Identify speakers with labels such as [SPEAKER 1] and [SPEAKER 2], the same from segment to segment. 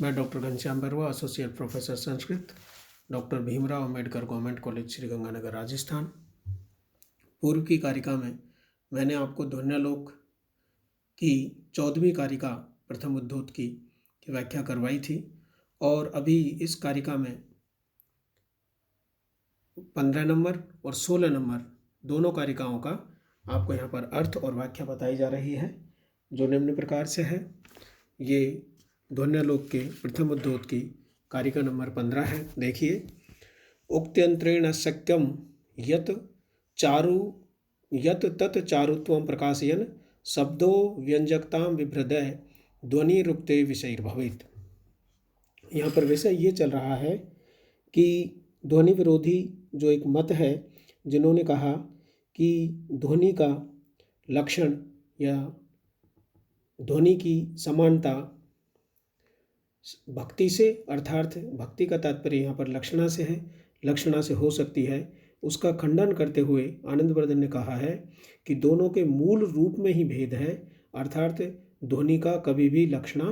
[SPEAKER 1] मैं doctor Ghanshyam Barua, associate professor Sanskrit, doctor Bhimrao Ambedkar government college Sriganganagar Rajasthan. पूर्व की कारिका में मैंने आपको ध्वन्यालोक की 14वीं कारिका प्रथम उद्धोत की व्याख्या करवाई थी और अभी इस कारिका में 15 नंबर और 16 नंबर दोनों कारिकाओं का आपको यहाँ पर अर्थ और व्याख्या बताई जा रही है, जो निम्न प्रकार से है। ये ध्वन्यालोक के प्रथम उद्धोत की कारिका नंबर 15 है। देखिए, उक्त्यंतरेण शक्यम यत तत् चारुत्वं प्रकाशयन् शब्दो व्यंजकतां विभ्रदय ध्वनि रुक्ते विषयैर्भवेत्। यहाँ पर विषय ये चल रहा है कि ध्वनि विरोधी जो एक मत है, जिन्होंने कहा कि ध्वनि का लक्षण या ध्वनि की समानता भक्ति से, अर्थात भक्ति का तात्पर्य यहाँ पर लक्षणा से है, लक्षणा से हो सकती है, उसका खंडन करते हुए आनंदवर्धन ने कहा है कि दोनों के मूल रूप में ही भेद है, अर्थात ध्वनि का कभी भी लक्षणा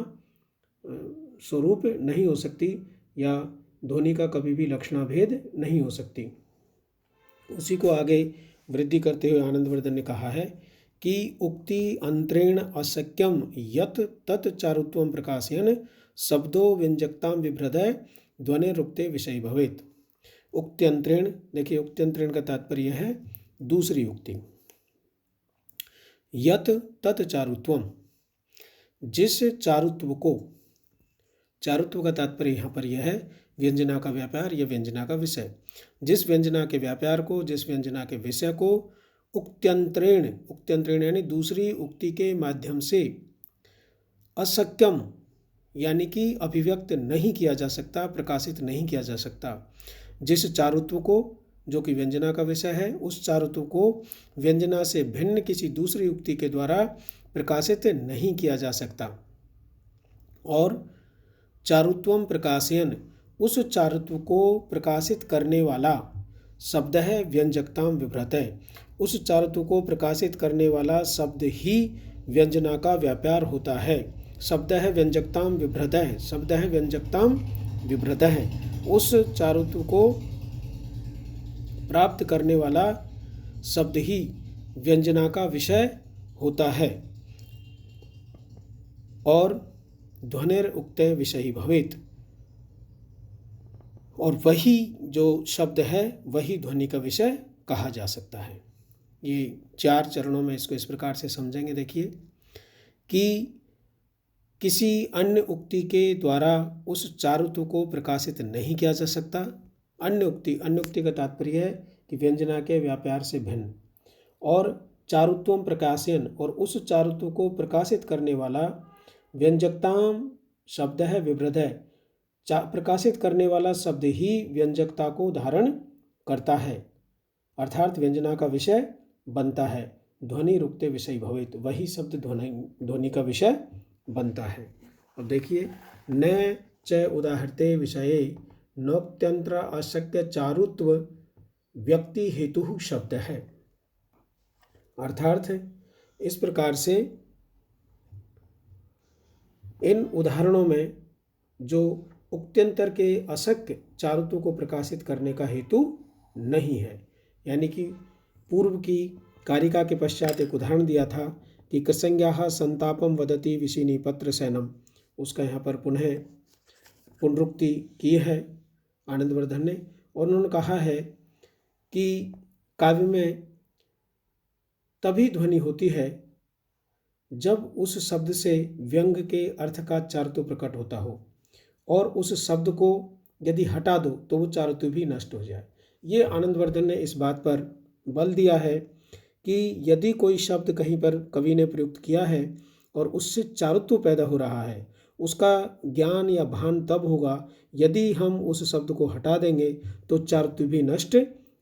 [SPEAKER 1] स्वरूप नहीं हो सकती या ध्वनि का कभी भी लक्षणा भेद नहीं हो सकती। उसी को आगे वृद्धि करते हुए आनंदवर्धन ने कहा है कि उक्ति अंतरेण अशक्यम यत तत् चारुत्वं प्रकाशयन् शब्दो व्यंजकतां विभ्रदय ध्वनि रुक्ते विषय भवेत्। उक्त्यंतरेण, देखिए उक्त्यंतरेण का तात्पर्य है दूसरी उक्ति। यत तत् चारुत्वम, जिस चारुत्व को, चारुत्व का तात्पर्य यहाँ पर यह है व्यंजना का व्यापार या व्यंजना का विषय, जिस व्यंजना के व्यापार को, जिस व्यंजना के विषय को उक्त्यंतरेण, उक्त्यंतरेण यानी दूसरी उक्ति के माध्यम से अशक्यम यानी कि अभिव्यक्त नहीं किया जा सकता, प्रकाशित नहीं किया जा सकता, जिस चारुत्व को, जो कि व्यंजना का विषय है, उस चारुत्व को व्यंजना से भिन्न किसी दूसरी उक्ति के द्वारा प्रकाशित नहीं किया जा सकता। और चारुत्वम प्रकाशयन्, उस चारुत्व को प्रकाशित करने वाला शब्द है व्यंजकतां विभ्रतः, उस चारुत्व को प्रकाशित करने वाला शब्द ही व्यंजना का व्यापार होता है। शब्द है व्यंजकतां विभ्रतः, शब्द है व्यंजकतां विभ्रतः, उस चारुत्व को प्राप्त करने वाला शब्द ही व्यंजना का विषय होता है। और ध्वनिर उक्ते विषयी भवेत्, और वही जो शब्द है वही ध्वनि का विषय कहा जा सकता है। ये 4 चरणों में इसको इस प्रकार से समझेंगे। देखिए कि किसी अन्य उक्ति के द्वारा उस चारुत्व को प्रकाशित नहीं किया जा सकता। अन्य उक्ति का तात्पर्य है कि व्यंजना के व्यापार से भिन्न। और चारुत्वम प्रकाशयन्, और उस चारुत्व को प्रकाशित करने वाला व्यंजकतां शब्द है विभ्रदः, प्रकाशित करने वाला शब्द ही व्यंजकता को धारण करता है, अर्थात व्यंजना का विषय बनता है। ध्वनि रुक्ते विषय भवेत्, वही शब्द ध्वनि का विषय बनता है। अब देखिए, न च उदाहरते विषये नोक्त्यंतर अशक्य चारुत्व व्यक्ति हेतु शब्द है। अर्थात इस प्रकार से इन उदाहरणों में जो उक्त्यंतर के अशक्य चारुत्व को प्रकाशित करने का हेतु नहीं है, यानी कि पूर्व की कारिका के पश्चात एक उदाहरण दिया था कि कसंज्ञाः संतापम वदति विशिनी पत्र सैनम, उसका यहाँ पर पुनरुक्ति की है आनंदवर्धन ने। और उन्होंने कहा है कि काव्य में तभी ध्वनि होती है जब उस शब्द से व्यंग के अर्थ का चारुत्व प्रकट होता हो, और उस शब्द को यदि हटा दो तो वो चारुत्व भी नष्ट हो जाए। ये आनंदवर्धन ने इस बात पर बल दिया है कि यदि कोई शब्द कहीं पर कवि ने प्रयुक्त किया है और उससे चारुत्व पैदा हो रहा है, उसका ज्ञान या भान तब होगा यदि हम उस शब्द को हटा देंगे तो चारुत्व भी नष्ट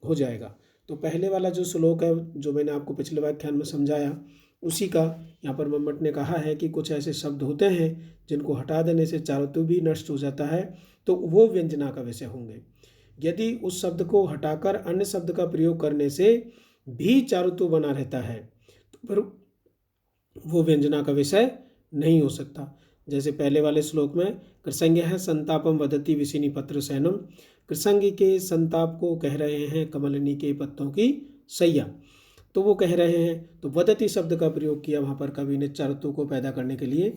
[SPEAKER 1] हो जाएगा। तो पहले वाला जो श्लोक है, जो मैंने आपको पिछले व्याख्यान में समझाया, उसी का यहाँ पर मम्मट ने कहा है कि कुछ ऐसे शब्द होते हैं जिनको हटा देने से चारुत्व भी नष्ट हो जाता है, तो वो व्यंजना का विषय होंगे। यदि उस शब्द को हटाकर अन्य शब्द का प्रयोग करने से भी चारुत्व बना रहता है तो फिर वो व्यंजना का विषय नहीं हो सकता। जैसे पहले वाले श्लोक में कृसंज्ञः संतापम वदति विशिनी पत्र सैनम, कृसंग के संताप को कह रहे हैं कमलिनी के पत्तों की सैया, तो वो कह रहे हैं। तो वदति शब्द का प्रयोग किया वहाँ पर कवि ने चारुत्व को पैदा करने के लिए।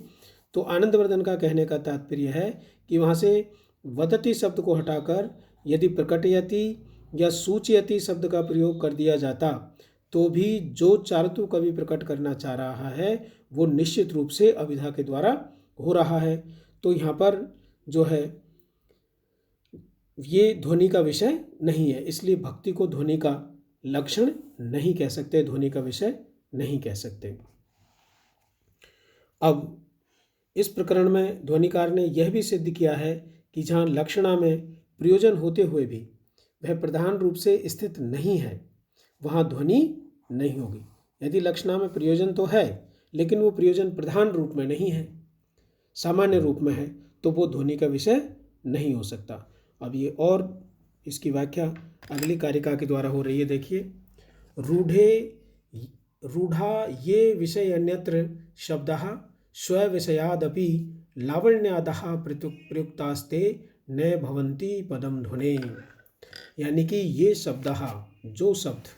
[SPEAKER 1] तो आनंदवर्धन का कहने का तात्पर्य है कि वहाँ से वदति शब्द को हटाकर यदि प्रकटयति या सूचयति शब्द का प्रयोग कर दिया जाता तो भी जो चारुत्व कवि प्रकट करना चाह रहा है वो निश्चित रूप से अभिधा के द्वारा हो रहा है। तो यहाँ पर जो है ये ध्वनि का विषय नहीं है, इसलिए भक्ति को ध्वनि का लक्षण नहीं कह सकते, ध्वनि का विषय नहीं कह सकते। अब इस प्रकरण में ध्वनिकार ने यह भी सिद्ध किया है कि जहाँ लक्षणा में प्रयोजन होते हुए भी वह प्रधान रूप से स्थित नहीं है, वहाँ ध्वनि नहीं होगी। यदि लक्षणा में प्रयोजन तो है लेकिन वो प्रयोजन प्रधान रूप में नहीं है, सामान्य रूप में है, तो वो ध्वनि का विषय नहीं हो सकता। अब ये और इसकी व्याख्या अगली कारिका के द्वारा हो रही है। देखिए, रूढ़ा ये विषय अन्यत्र शब्दः स्वविषयादपि लावण्यादः प्रयुक्तास्ते न भवन्ति पदम ध्वने। यानी कि ये शब्दः, जो शब्द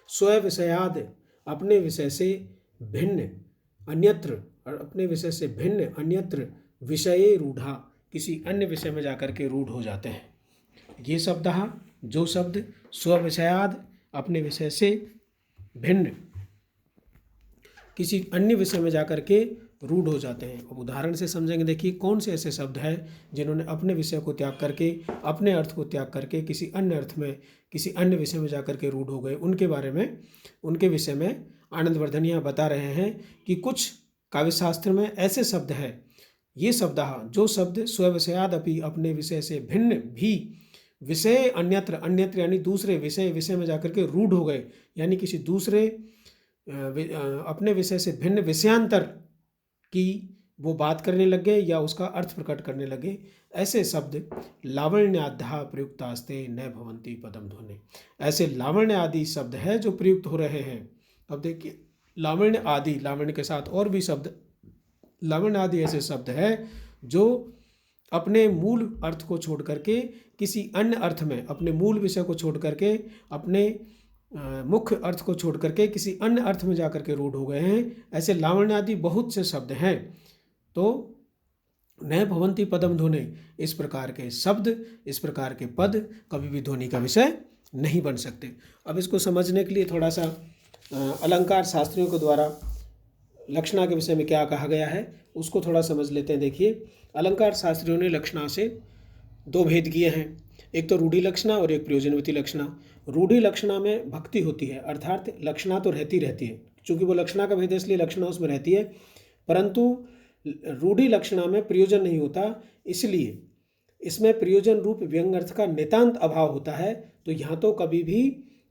[SPEAKER 1] स्वविषयाद अपने विषय से भिन्न अन्यत्र, अपने विषय से भिन्न अन्यत्र विषये रूढ़ा, किसी अन्य विषय में जाकर के रूढ़ हो जाते हैं। ये शब्द, जो शब्द स्वविषयाद अपने विषय से भिन्न किसी अन्य विषय में जाकर के रूढ़ हो जाते हैं। अब उदाहरण से समझेंगे। देखिए, कौन से ऐसे शब्द हैं जिन्होंने अपने विषय को त्याग करके, अपने अर्थ को त्याग करके किसी अन्य अर्थ में, किसी अन्य विषय में जाकर के रूढ़ हो गए। उनके बारे में, उनके विषय में आनंदवर्धन यहाँ बता रहे हैं कि कुछ काव्यशास्त्र में ऐसे शब्द हैं, ये शब्द, जो शब्द स्वविषयाद अपि अपने विषय से भिन्न भी विषय अन्यत्र, अन्यत्र यानी दूसरे विषय में जाकर के रूढ़ हो गए, यानी किसी दूसरे अपने विषय से भिन्न विषयांतर की वो बात करने लग गए या उसका अर्थ प्रकट करने लगे। ऐसे शब्द लावण्याद्या प्रयुक्तास्ते न भवन्ति पदम ध्वने। ऐसे लावण्य आदि शब्द है जो प्रयुक्त हो रहे हैं। अब देखिए, लावण्य आदि, लावण्य के साथ और भी शब्द, लावण्य आदि ऐसे शब्द है जो अपने मूल अर्थ को छोड़ करके किसी अन्य अर्थ में, अपने मूल विषय को छोड़ करके, अपने मुख्य अर्थ को छोड़ करके किसी अन्य अर्थ में जाकर के रूढ़ हो गए हैं। ऐसे लावण्य आदि बहुत से शब्द हैं। तो न भवन्ति पदम ध्वने, इस प्रकार के शब्द, इस प्रकार के पद कभी भी ध्वनि का विषय नहीं बन सकते। अब इसको समझने के लिए थोड़ा सा अलंकार शास्त्रियों के द्वारा लक्षणा के विषय में क्या कहा गया है उसको थोड़ा समझ लेते हैं। देखिए, अलंकार शास्त्रियों ने लक्षणा से दो भेद किए हैं, एक तो रूढ़ि लक्षणा और एक प्रयोजनवती लक्षणा। रूढ़ि लक्षणा में भक्ति होती है, अर्थात लक्षणा तो रहती है, चूँकि वो लक्षणा का भेद है इसलिए लक्षणा उसमें रहती है, परंतु रूढ़ि लक्षणा में प्रयोजन नहीं होता, इसलिए इसमें प्रयोजन रूप व्यंग अर्थ का नितांत अभाव होता है। तो यहाँ तो कभी भी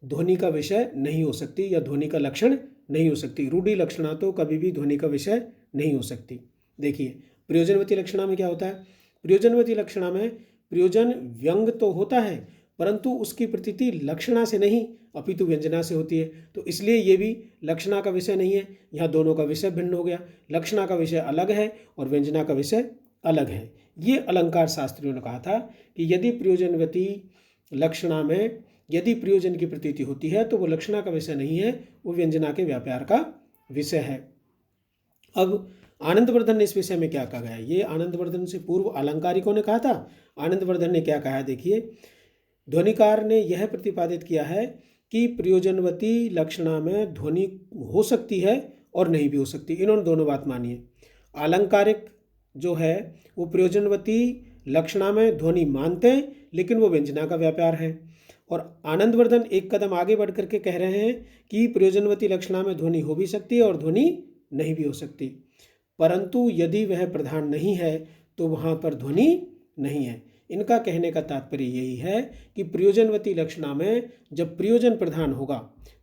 [SPEAKER 1] ध्वनि का विषय नहीं हो सकती या ध्वनि का लक्षण नहीं हो सकती। रूढ़ि लक्षणा तो कभी भी ध्वनि का विषय नहीं हो सकती। देखिए, प्रयोजनवती लक्षणा में क्या होता है? प्रयोजनवती लक्षणा में प्रयोजन व्यंग तो होता है, परंतु उसकी प्रतीति लक्षणा से नहीं अपितु व्यंजना से होती है। तो इसलिए ये भी लक्षणा का विषय नहीं है। यहाँ दोनों का विषय भिन्न हो गया, लक्षणा का विषय अलग है और व्यंजना का विषय अलग है। ये अलंकार शास्त्रियों ने कहा था कि यदि प्रयोजनवती लक्षणा में यदि प्रयोजन की प्रतीति होती है तो वो लक्षणा का विषय नहीं है, वो व्यंजना के व्यापार का विषय है। अब आनंदवर्धन ने इस विषय में क्या कहा गया? ये आनंदवर्धन से पूर्व अलंकारिकों ने कहा था, आनंदवर्धन ने क्या कहा? देखिए, ध्वनिकार ने यह प्रतिपादित किया है कि प्रयोजनवती लक्षणा में ध्वनि हो सकती है और नहीं भी हो सकती। इन्होंने दोनों बात मानी है। आलंकारिक जो है वो प्रयोजनवती लक्षणा में ध्वनि मानते हैं, लेकिन वो व्यंजना का व्यापार है। और आनंदवर्धन एक कदम आगे बढ़ करके कह रहे हैं कि प्रयोजनवती लक्षणा में ध्वनि हो भी सकती है और ध्वनि नहीं भी हो सकती, परंतु यदि वह प्रधान नहीं है तो वहाँ पर ध्वनि नहीं है। इनका कहने का तात्पर्य यही है कि प्रयोजनवती लक्षणा में जब प्रयोजन प्रधान होगा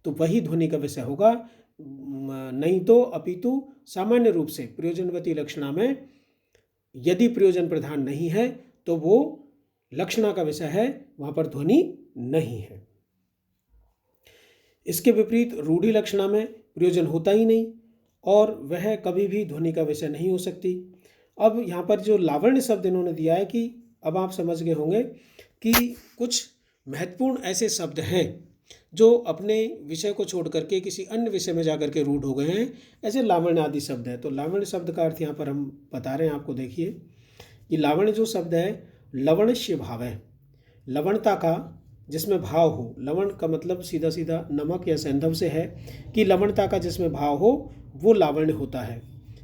[SPEAKER 1] तो वही ध्वनि का विषय होगा, नहीं तो अपितु सामान्य रूप से प्रयोजनवती लक्षणा में यदि प्रयोजन प्रधान नहीं है तो वो लक्षणा का विषय है, वहाँ पर ध्वनि नहीं है। इसके विपरीत रूढ़ि लक्षणा में प्रयोजन होता ही नहीं और वह कभी भी ध्वनि का विषय नहीं हो सकती। अब यहाँ पर जो लावण्य शब्द इन्होंने दिया है कि अब आप समझ गए होंगे कि कुछ महत्वपूर्ण ऐसे शब्द हैं जो अपने विषय को छोड़ करके किसी अन्य विषय में जाकर के रूढ़ हो गए हैं, ऐसे लावण्य आदि शब्द है। तो लावण्य शब्द का अर्थ यहाँ पर हम बता रहे हैं आपको। देखिए कि लावण्य जो शब्द है, लवणस्य भाव है, लवणता का जिसमें भाव हो। लवण का मतलब सीधा सीधा नमक या सैंधव से है कि लवणता का जिसमें भाव हो वो लावण्य होता है,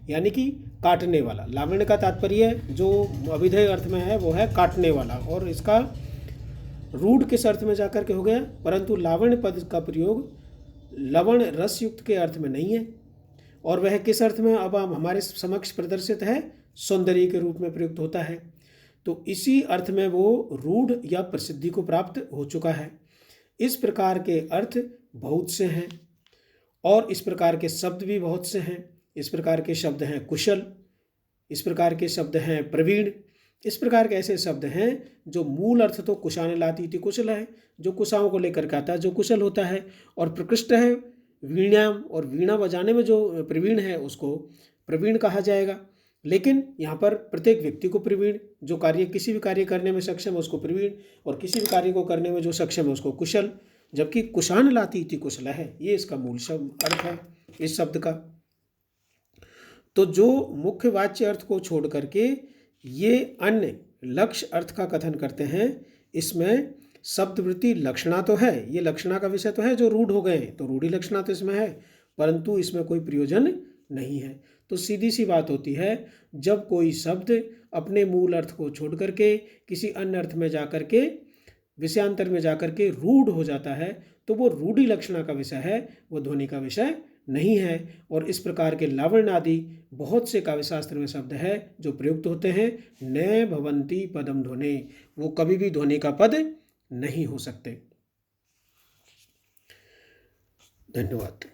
[SPEAKER 1] यानी कि काटने वाला। लावण्य का तात्पर्य जो अभिधेय अर्थ में है वो है काटने वाला, और इसका रूढ़ किस अर्थ में जाकर के हो गया, परंतु लावण्य पद का प्रयोग लवण रस युक्त के अर्थ में नहीं है, और वह किस अर्थ में अब हमारे समक्ष प्रदर्शित है, सौंदर्य के रूप में प्रयुक्त होता है। तो इसी अर्थ में वो रूढ़ या प्रसिद्धि को प्राप्त हो चुका है। इस प्रकार के अर्थ बहुत से हैं और इस प्रकार के शब्द भी बहुत से हैं। इस प्रकार के शब्द हैं कुशल, इस प्रकार के शब्द हैं प्रवीण, इस प्रकार के ऐसे शब्द हैं जो मूल अर्थ तो कुशाने लाती थी कुशल है, जो कुशाओं को लेकर के आता है, जो कुशल होता है, और प्रकृष्ट है वीणाम, और वीणा बजाने में जो प्रवीण है उसको प्रवीण कहा जाएगा। लेकिन यहाँ पर प्रत्येक व्यक्ति को प्रवीण, जो कार्य किसी भी कार्य करने में सक्षम है उसको प्रवीण, और किसी भी कार्य को करने में जो सक्षम है उसको कुशल, जबकि कुशान लाती थी कुशल है, ये इसका मूल शब्द अर्थ है इस शब्द का। तो जो मुख्य वाच्य अर्थ को छोड़ करके ये अन्य लक्ष्य अर्थ का कथन करते हैं, इसमें शब्दवृत्ति लक्षणा तो है, ये लक्षणा का विषय तो है जो रूढ़ हो गए, तो रूढ़ी लक्षणा तो इसमें है, परंतु इसमें कोई प्रयोजन नहीं है। तो सीधी सी बात होती है, जब कोई शब्द अपने मूल अर्थ को छोड़ करके किसी अन्य अर्थ में जाकर के विषयांतर में जाकर के रूढ़ हो जाता है, तो वो रूढ़ी लक्षणा का विषय है, वो ध्वनि का विषय नहीं है। और इस प्रकार के लावण्य आदि बहुत से काव्यशास्त्र में शब्द है जो प्रयुक्त होते हैं, न भवंती पदम ध्वनि, वो कभी भी ध्वनि का पद नहीं हो सकते। धन्यवाद।